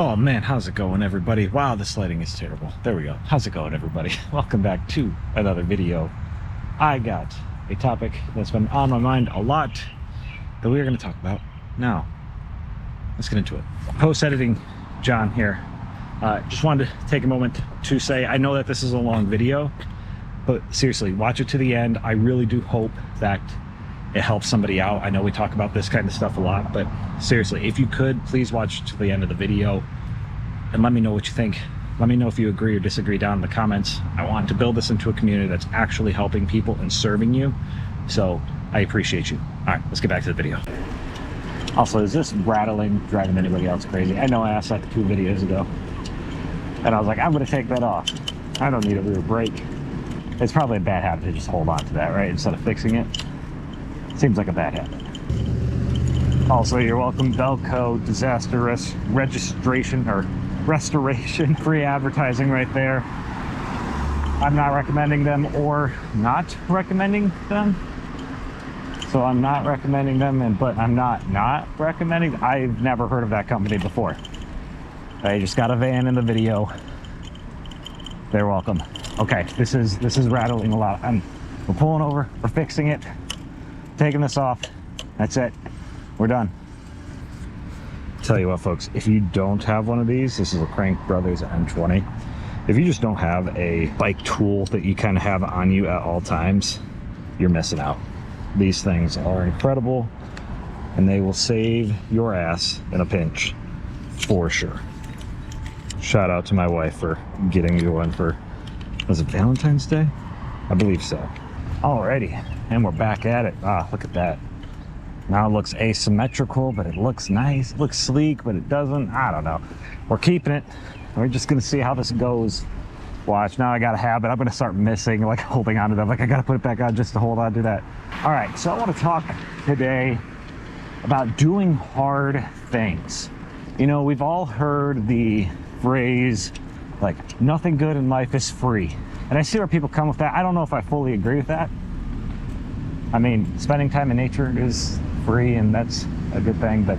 Oh man, how's it going, everybody? Wow, this lighting is terrible. There we go. How's it going, everybody? Welcome back to another video. I got a topic that's been on my mind a lot that we are going to talk about now. Let's get into it. Post-editing John here. Just wanted to take a moment to say, I know that this is a long video, but seriously, watch it to the end. I really do hope that it helps somebody out. I know we talk about this kind of stuff a lot, but seriously, if you could, please watch to the end of the video and let me know what you think. Let me know if you agree or disagree down in the comments. I want to build this into a community that's actually helping people and serving you. So I appreciate you. All right, let's get back to the video. Also, is this rattling driving anybody else crazy? I know I asked that 2 videos ago, and I was like, I'm gonna take that off. I don't need a rear brake. It's probably a bad habit to just hold on to that, right? Instead of fixing it. Seems like a bad habit. Also, you're welcome, Belco disaster registration or restoration, free advertising right there. I'm not recommending them or not recommending them. So I'm not recommending them, but I'm not recommending. I've never heard of that company before. I just got a van in the video. They're welcome. Okay, this is rattling a lot. We're pulling over, we're fixing it. Taking this off. That's it. We're done. Tell you what, folks, if you don't have one of these, this is a Crank Brothers M20. If you just don't have a bike tool that you kind of have on you at all times, you're missing out. These things are incredible and they will save your ass in a pinch for sure. Shout out to my wife for getting me one for, was it Valentine's Day? I believe so. Alrighty. And we're back at it. Ah, look at that. Now it looks asymmetrical, but it looks nice. It looks sleek, but it doesn't. I don't know. We're keeping it. We're just gonna see how this goes. Watch, now I got a habit. I'm gonna start missing, like holding on to them. Like I gotta put it back on just to hold on to that. All right, so I wanna talk today about doing hard things. You know, we've all heard the phrase, like, nothing good in life is free. And I see where people come with that. I don't know if I fully agree with that. I mean, spending time in nature is free and that's a good thing, but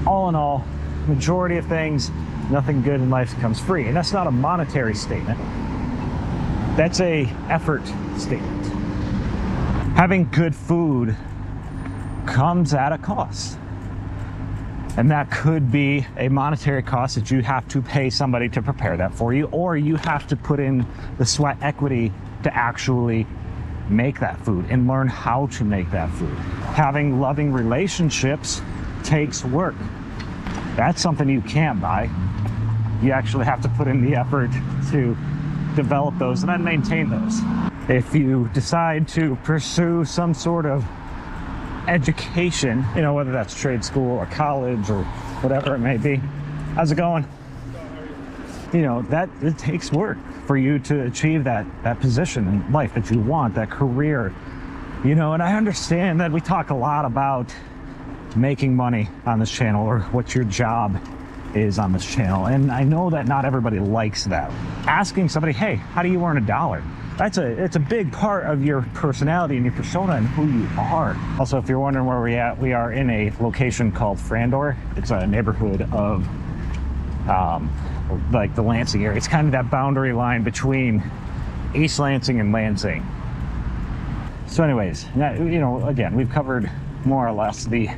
all in all, majority of things, nothing good in life comes free. And that's not a monetary statement. That's a effort statement. Having good food comes at a cost. And that could be a monetary cost that you have to pay somebody to prepare that for you, or you have to put in the sweat equity to actually make that food and learn how to make that food. Having loving relationships takes work. That's something you can't buy. You actually have to put in the effort to develop those and then maintain those. If you decide to pursue some sort of education, you know, whether that's trade school or college or whatever it may be, how's it going? You know, that it takes work for you to achieve that position in life that you want, that career, you know. And I understand that we talk a lot about making money on this channel or what your job is on this channel, and I know that not everybody likes that. Asking somebody, hey, how do you earn $1? It's a big part of your personality and your persona and who you are. Also, if you're wondering where we're at, we are in a location called Frandor. It's a neighborhood of like the Lansing area. It's kind of that boundary line between East Lansing and Lansing. So anyways, you know, again, we've covered more or less the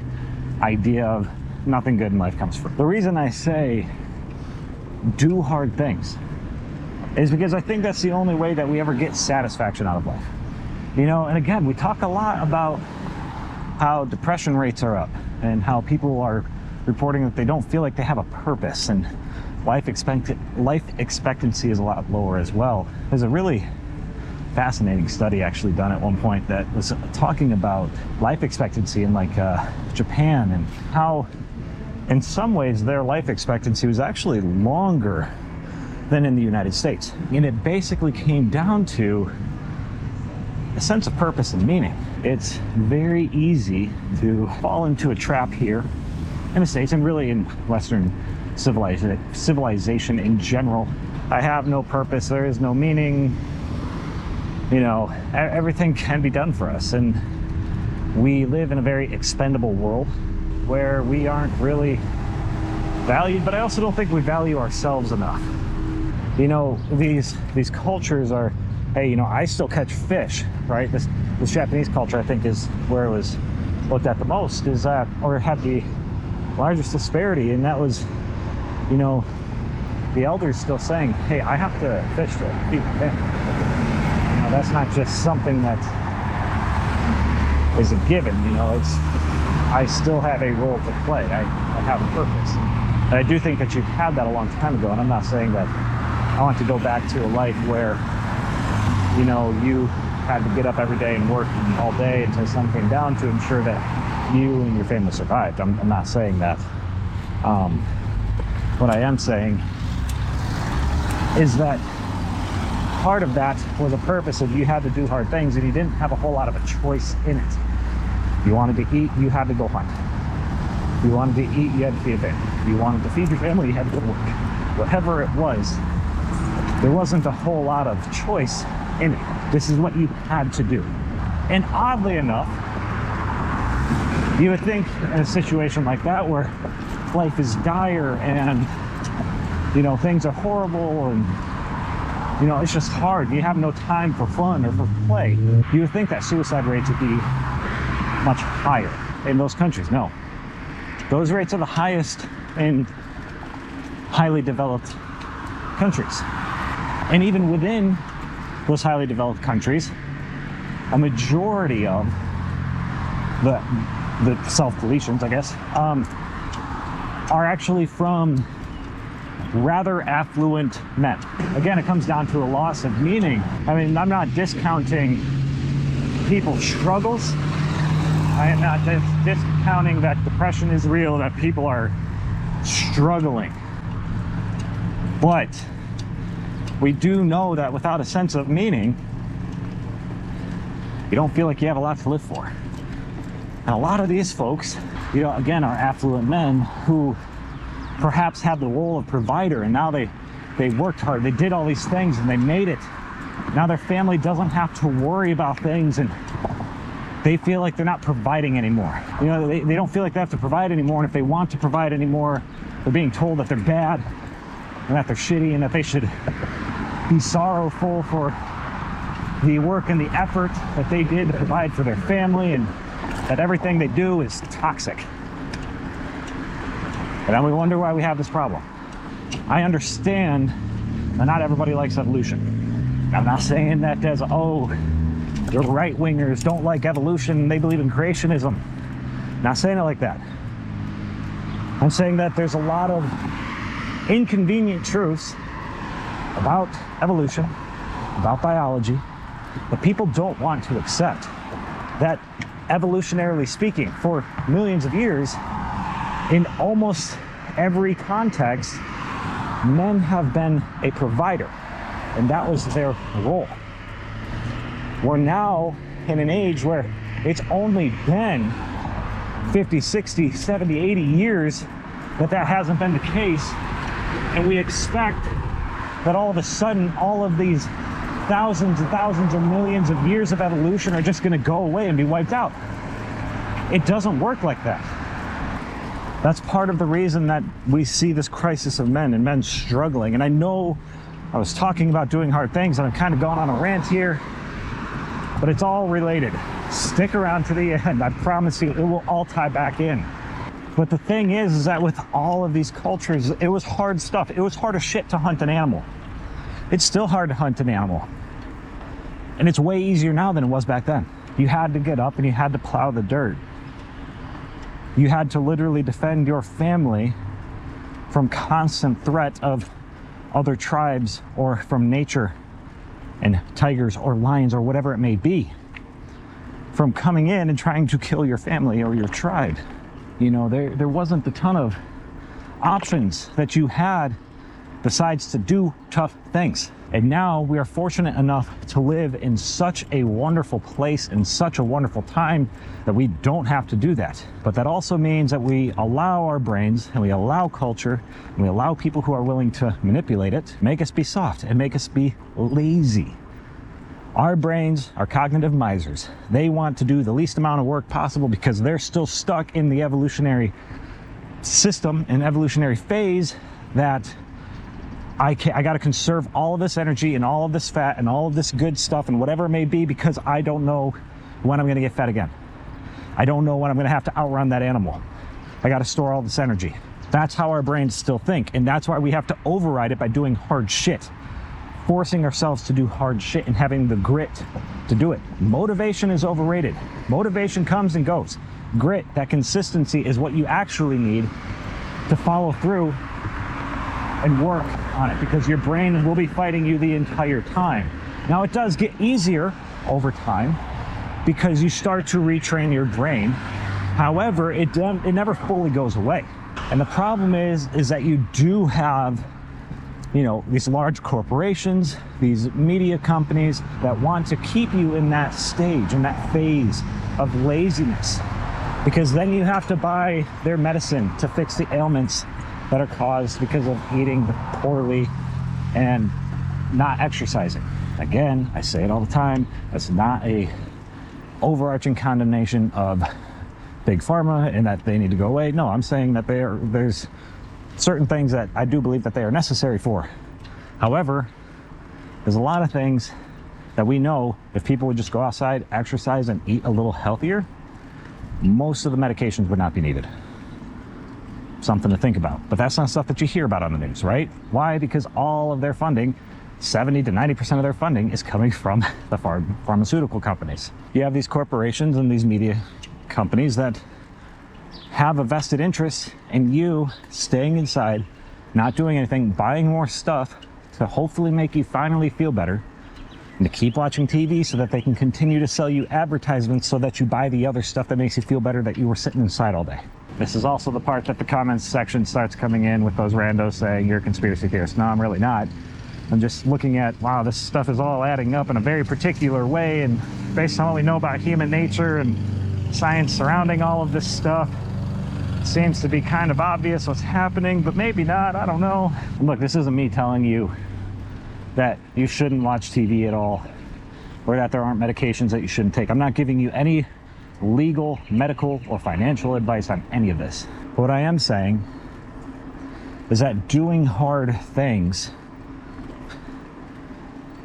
idea of nothing good in life comes free. The reason I say do hard things is because I think that's the only way that we ever get satisfaction out of life. You know, and again, we talk a lot about how depression rates are up and how people are reporting that they don't feel like they have a purpose, and life expectancy is a lot lower as well. There's a really fascinating study actually done at one point that was talking about life expectancy in like Japan, and how in some ways their life expectancy was actually longer than in the United States. And it basically came down to a sense of purpose and meaning. It's very easy to fall into a trap here in the States and really in Western civilization in general. I have no purpose, there is no meaning. You know, everything can be done for us, and we live in a very expendable world where we aren't really valued, but I also don't think we value ourselves enough. You know, these cultures are, hey, you know, I still catch fish, right? This Japanese culture, I think, is where it was looked at the most, is that, or had the largest disparity, and that was, you know, the elders still saying, hey, I have to fish to feed my family. You know, that's not just something that is a given, you know, it's, I still have a role to play. I have a purpose. And I do think that you had that a long time ago, and I'm not saying that I want to go back to a life where, you know, you had to get up every day and work all day until the sun came down to ensure that you and your family survived. I'm not saying that. What I am saying is that part of that was a purpose of you had to do hard things and you didn't have a whole lot of a choice in it. You wanted to eat, you had to go hunt. You wanted to eat, you had to feed a family. You wanted to feed your family, you had to go work. Whatever it was, there wasn't a whole lot of choice in it. This is what you had to do. And oddly enough, you would think in a situation like that where life is dire and, you know, things are horrible and, you know, it's just hard. You have no time for fun or for play. You would think that suicide rates would be much higher in those countries. No. Those rates are the highest in highly developed countries. And even within those highly developed countries, a majority of the self-deletions, I guess, are actually from rather affluent men. Again, it comes down to a loss of meaning. I mean, I'm not discounting people's struggles. I am not discounting that depression is real, that people are struggling. But we do know that without a sense of meaning, you don't feel like you have a lot to live for. And a lot of these folks, you know, again, are affluent men who perhaps had the role of provider, and now they worked hard, they did all these things and they made it. Now their family doesn't have to worry about things, and they feel like they're not providing anymore. You know, they don't feel like they have to provide anymore, and if they want to provide anymore, they're being told that they're bad and that they're shitty and that they should be sorrowful for the work and the effort that they did to provide for their family, and that everything they do is toxic. And then we wonder why we have this problem. I understand that not everybody likes evolution. I'm not saying that as, oh, the right-wingers don't like evolution, they believe in creationism. Not saying it like that. I'm saying that there's a lot of inconvenient truths about evolution, about biology, that people don't want to accept. That evolutionarily speaking, for millions of years, in almost every context, men have been a provider, and that was their role. We're now in an age where it's only been 50, 60, 70, 80 years that hasn't been the case, and we expect that all of a sudden all of these thousands and thousands or millions of years of evolution are just going to go away and be wiped out. It doesn't work like that. That's part of the reason that we see this crisis of men and men struggling. And I know I was talking about doing hard things, and I'm kind of going on a rant here, but it's all related. Stick around to the end. I promise you, it will all tie back in. But the thing is that with all of these cultures, it was hard stuff. It was hard as shit to hunt an animal. It's still hard to hunt an animal. And it's way easier now than it was back then. You had to get up and you had to plow the dirt. You had to literally defend your family from constant threat of other tribes or from nature and tigers or lions or whatever it may be, from coming in and trying to kill your family or your tribe. You know, there wasn't a ton of options that you had besides to do tough things. And now we are fortunate enough to live in such a wonderful place and such a wonderful time that we don't have to do that. But that also means that we allow our brains and we allow culture and we allow people who are willing to manipulate it, make us be soft and make us be lazy. Our brains are cognitive misers. They want to do the least amount of work possible because they're still stuck in the evolutionary system, an evolutionary phase, that I got to conserve all of this energy and all of this fat and all of this good stuff and whatever it may be, because I don't know when I'm going to get fed again. I don't know when I'm going to have to outrun that animal. I got to store all this energy. That's how our brains still think, and that's why we have to override it by doing hard shit, forcing ourselves to do hard shit and having the grit to do it. Motivation is overrated. Motivation comes and goes. Grit, that consistency, is what you actually need to follow through and work on it, because your brain will be fighting you the entire time. Now, it does get easier over time because you start to retrain your brain. However, it never fully goes away. And the problem is that you do have, you know, these large corporations, these media companies that want to keep you in that stage, in that phase of laziness, because then you have to buy their medicine to fix the ailments that are caused because of eating poorly and not exercising. Again, I say it all the time, that's not a overarching condemnation of big pharma and that they need to go away. No, I'm saying that there's certain things that I do believe that they are necessary for. However, there's a lot of things that we know if people would just go outside, exercise, and eat a little healthier, most of the medications would not be needed. Something to think about. But that's not stuff that you hear about on the news, right? Why? Because all of their funding, 70 to 90% of their funding, is coming from the pharmaceutical companies. You have these corporations and these media companies that have a vested interest in you staying inside, not doing anything, buying more stuff to hopefully make you finally feel better, and to keep watching TV so that they can continue to sell you advertisements so that you buy the other stuff that makes you feel better that you were sitting inside all day. This is also the part that the comments section starts coming in with those randos saying you're a conspiracy theorist. No, I'm really not. I'm just looking at, wow, this stuff is all adding up in a very particular way, and based on what we know about human nature and science surrounding all of this stuff, it seems to be kind of obvious what's happening, but maybe not, I don't know. And look, this isn't me telling you that you shouldn't watch TV at all, or that there aren't medications that you shouldn't take. I'm not giving you any legal, medical, or financial advice on any of this. What I am saying is that doing hard things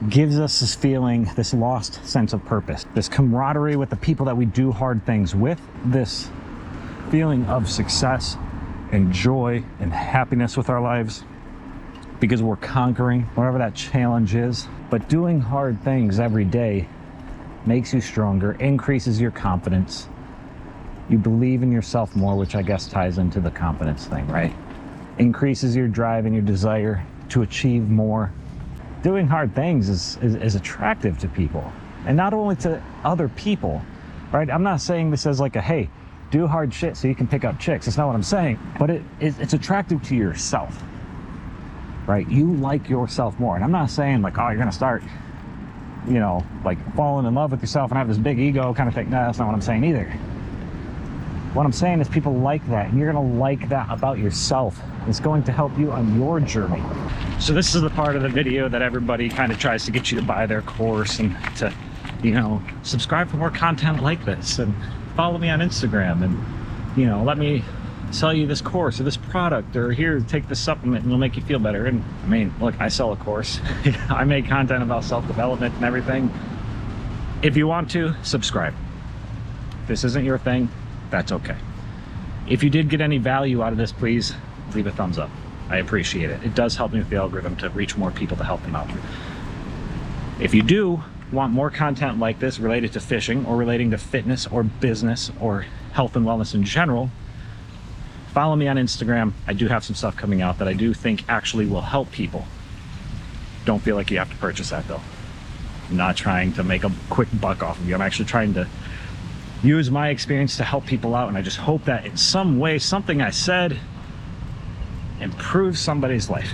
gives us this feeling, this lost sense of purpose, this camaraderie with the people that we do hard things with, this feeling of success and joy and happiness with our lives because we're conquering whatever that challenge is. But doing hard things every day makes you stronger, increases your confidence. You believe in yourself more, which I guess ties into the confidence thing, right? Increases your drive and your desire to achieve more. Doing hard things is attractive to people, and not only to other people, right? I'm not saying this as like a, hey, do hard shit so you can pick up chicks. That's not what I'm saying, but it's attractive to yourself, right? You like yourself more. And I'm not saying like, oh, you're gonna start, you know, like falling in love with yourself and have this big ego kind of thing. No, that's not what I'm saying either. What I'm saying is people like that, and you're gonna like that about yourself. It's going to help you on your journey. So this is the part of the video that everybody kind of tries to get you to buy their course and to, you know, subscribe for more content like this and follow me on Instagram and, you know, let me sell you this course or this product, or here, take this supplement and it'll make you feel better. And I mean, look, I sell a course. I make content about self-development and everything. If you want to, subscribe. If this isn't your thing, that's okay. If you did get any value out of this, please leave a thumbs up. I appreciate it. It does help me with the algorithm to reach more people to help them out. If you do want more content like this related to fishing or relating to fitness or business or health and wellness in general, follow me on Instagram. I do have some stuff coming out that I do think actually will help people. Don't feel like you have to purchase that though. I'm not trying to make a quick buck off of you. I'm actually trying to use my experience to help people out, and I just hope that in some way something I said improves somebody's life.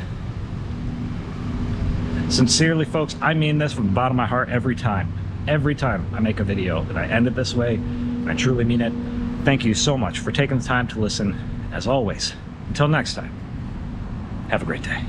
Sincerely, folks, I mean this from the bottom of my heart every time. Every time I make a video that I end it this way, and I truly mean it. Thank you so much for taking the time to listen. As always, until next time, have a great day.